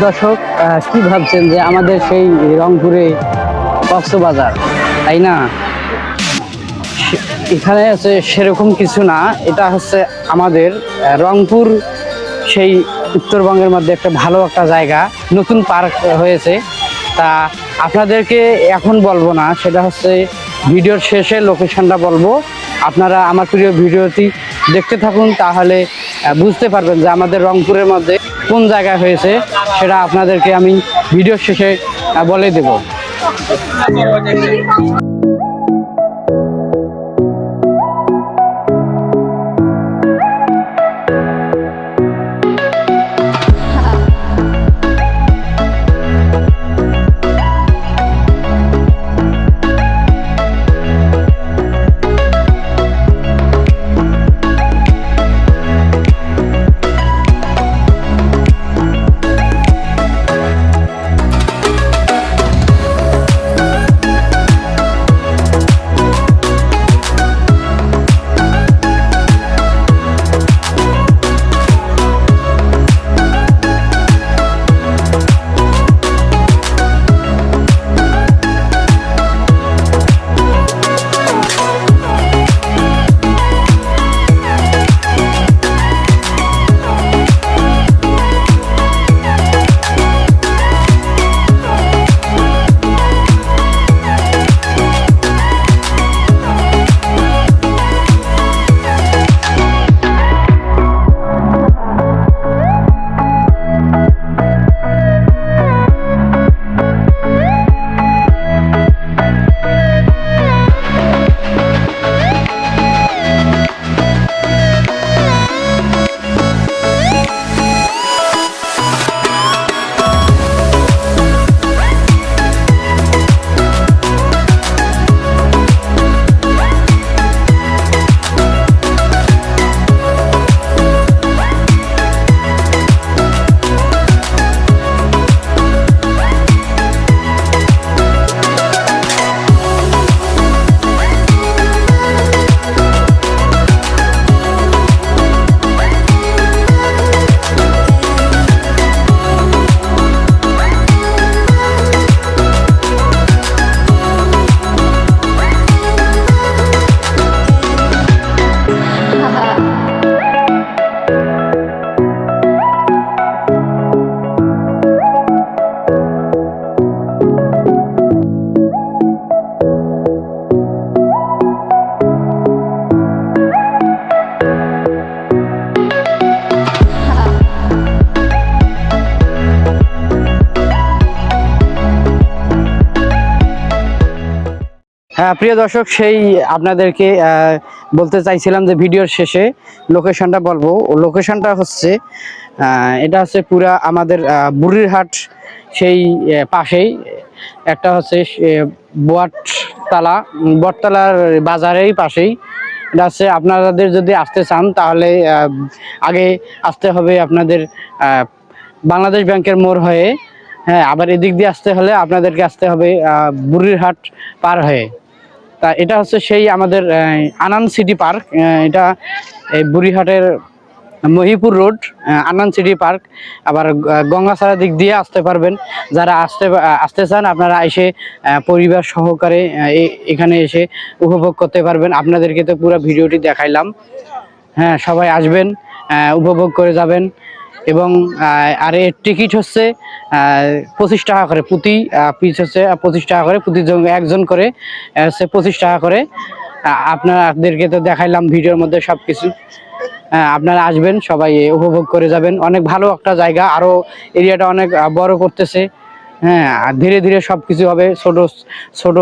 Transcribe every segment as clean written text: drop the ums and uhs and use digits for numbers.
দর্শক, কি ভাবছেন যে আমাদের সেই রংপুরে কক্সবাজার, তাই না? এখানে আছে সেরকম কিছু না। এটা হচ্ছে আমাদের রংপুর, সেই উত্তরবঙ্গের মধ্যে একটা ভালো একটা জায়গা, নতুন পার্ক হয়েছে। তা আপনাদেরকে এখন বলবো না, সেটা হচ্ছে ভিডিওর শেষে লোকেশনটা বলবো। আপনারা আমার প্রিয় ভিডিওটি দেখতে থাকুন, তাহলে বুঝতে পারবেন যে আমাদের রংপুরের মধ্যে কোন জায়গায় হয়েছে। সেটা আপনাদেরকে আমি ভিডিওর শেষে বলে দেব। হ্যাঁ প্রিয় দর্শক, সেই আপনাদেরকে বলতে চাইছিলাম যে ভিডিওর শেষে লোকেশনটা বলবো। লোকেশনটা হচ্ছে এটা হচ্ছে পুরা আমাদের বুড়িরহাট সেই পাশেই একটা হচ্ছে বটতলার বাজারেই পাশেই এটা হচ্ছে। আপনাদের যদি আসতে চান তাহলে আগে আসতে হবে আপনাদের বাংলাদেশ ব্যাংকের মোড় হয়ে। হ্যাঁ, আবার এদিক দিয়ে আসতে হলে আপনাদেরকে আসতে হবে বুড়িরহাট পার হয়ে। তা এটা হচ্ছে সেই আমাদের আনান সিটি পার্ক। এটা এই বুড়িহাটের মহিপুর রোড, আনান সিটি পার্ক। আবার গঙ্গাছড়া দিক দিয়ে আসতে পারবেন। যারা আসতে চান আপনারা এসে পরিবার সহকারে এখানে এসে উপভোগ করতে পারবেন। আপনাদেরকে তো পুরো ভিডিওটি দেখাইলাম। হ্যাঁ, সবাই আসবেন, উপভোগ করে যাবেন। এবং আর এর টিকিট হচ্ছে 25 টাকা করে, প্রতি পিস হচ্ছে 25 টাকা করে, প্রতিজন একজন করে হচ্ছে 25 টাকা করে। আপনাদেরকে তো দেখাইলাম ভিডিওর মধ্যে সব কিছু। আপনারা আসবেন, সবাই উপভোগ করে যাবেন। অনেক ভালো একটা জায়গা, আরও এরিয়াটা অনেক বড় করতেছে। হ্যাঁ, আর ধীরে ধীরে সব কিছু হবে। ছোট ছোট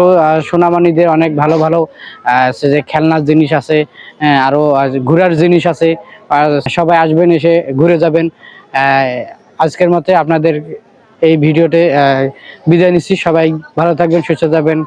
সোনামণিদের অনেক ভালো ভালো যে খেলনার জিনিস আছে, আরও ঘোরার জিনিস আছে। সবাই আসবেন, এসে ঘুরে যাবেন। আজকের মতে আপনাদের এই ভিডিওতে বিদায় নিচ্ছি। সবাই ভালো থাকবেন, সুস্থ থাকবেন।